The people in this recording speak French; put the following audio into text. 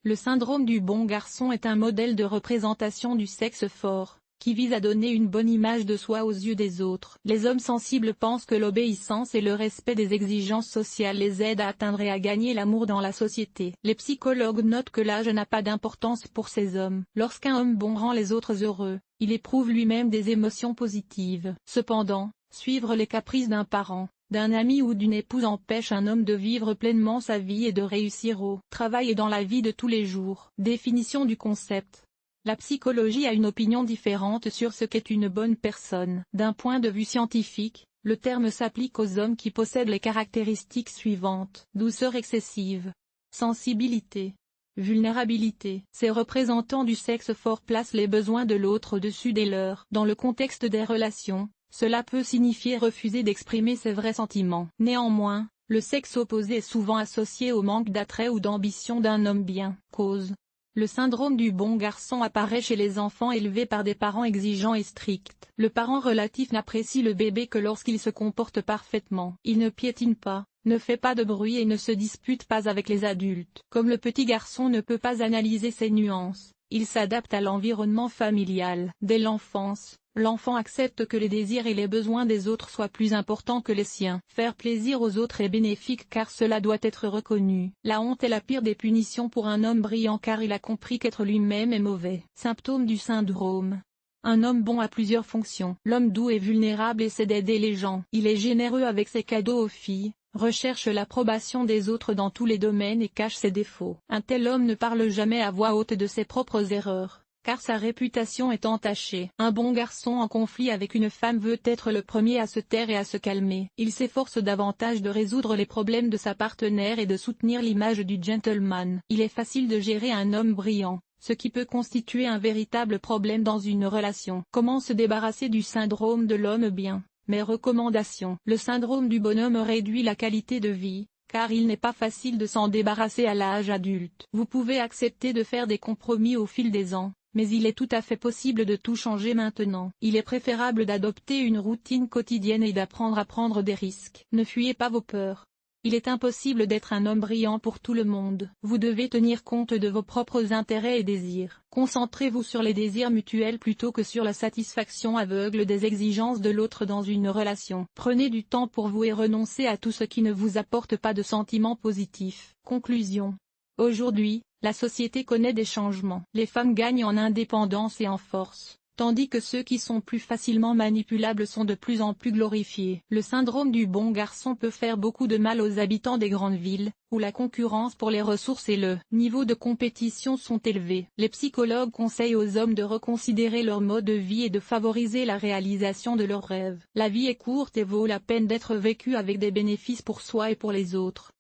Le syndrome du bon garçon est un modèle de représentation du sexe fort, qui vise à donner une bonne image de soi aux yeux des autres. Les hommes sensibles pensent que l'obéissance et le respect des exigences sociales les aident à atteindre et à gagner l'amour dans la société. Les psychologues notent que l'âge n'a pas d'importance pour ces hommes. Lorsqu'un homme bon rend les autres heureux, il éprouve lui-même des émotions positives. Cependant, suivre les caprices d'un parent, d'un ami ou d'une épouse empêche un homme de vivre pleinement sa vie et de réussir au travail et dans la vie de tous les jours. Définition du concept. La psychologie a une opinion différente sur ce qu'est une bonne personne. D'un point de vue scientifique, le terme s'applique aux hommes qui possèdent les caractéristiques suivantes: douceur excessive, sensibilité, vulnérabilité. Ces représentants du sexe fort placent les besoins de l'autre au-dessus des leurs. Dans le contexte des relations, cela peut signifier refuser d'exprimer ses vrais sentiments. Néanmoins, le sexe opposé est souvent associé au manque d'attrait ou d'ambition d'un homme bien. Cause. Le syndrome du bon garçon apparaît chez les enfants élevés par des parents exigeants et stricts. Le parent relatif n'apprécie le bébé que lorsqu'il se comporte parfaitement. Il ne piétine pas, ne fait pas de bruit et ne se dispute pas avec les adultes. Comme le petit garçon ne peut pas analyser ses nuances, il s'adapte à l'environnement familial. Dès l'enfance, l'enfant accepte que les désirs et les besoins des autres soient plus importants que les siens. Faire plaisir aux autres est bénéfique car cela doit être reconnu. La honte est la pire des punitions pour un homme brillant car il a compris qu'être lui-même est mauvais. Symptômes du syndrome. Un homme bon a plusieurs fonctions. L'homme doux est vulnérable et sait d'aider les gens. Il est généreux avec ses cadeaux aux filles, recherche l'approbation des autres dans tous les domaines et cache ses défauts. Un tel homme ne parle jamais à voix haute de ses propres erreurs, car sa réputation est entachée. Un bon garçon en conflit avec une femme veut être le premier à se taire et à se calmer. Il s'efforce davantage de résoudre les problèmes de sa partenaire et de soutenir l'image du gentleman. Il est facile de gérer un homme brillant, ce qui peut constituer un véritable problème dans une relation. Comment se débarrasser du syndrome de l'homme bien? Mes recommandations. Le syndrome du bonhomme réduit la qualité de vie, car il n'est pas facile de s'en débarrasser à l'âge adulte. Vous pouvez accepter de faire des compromis au fil des ans, mais il est tout à fait possible de tout changer maintenant. Il est préférable d'adopter une routine quotidienne et d'apprendre à prendre des risques. Ne fuyez pas vos peurs. Il est impossible d'être un homme brillant pour tout le monde. Vous devez tenir compte de vos propres intérêts et désirs. Concentrez-vous sur les désirs mutuels plutôt que sur la satisfaction aveugle des exigences de l'autre dans une relation. Prenez du temps pour vous et renoncez à tout ce qui ne vous apporte pas de sentiments positifs. Conclusion. Aujourd'hui, la société connaît des changements. Les femmes gagnent en indépendance et en force, tandis que ceux qui sont plus facilement manipulables sont de plus en plus glorifiés. Le syndrome du bon garçon peut faire beaucoup de mal aux habitants des grandes villes, où la concurrence pour les ressources et le niveau de compétition sont élevés. Les psychologues conseillent aux hommes de reconsidérer leur mode de vie et de favoriser la réalisation de leurs rêves. La vie est courte et vaut la peine d'être vécue avec des bénéfices pour soi et pour les autres.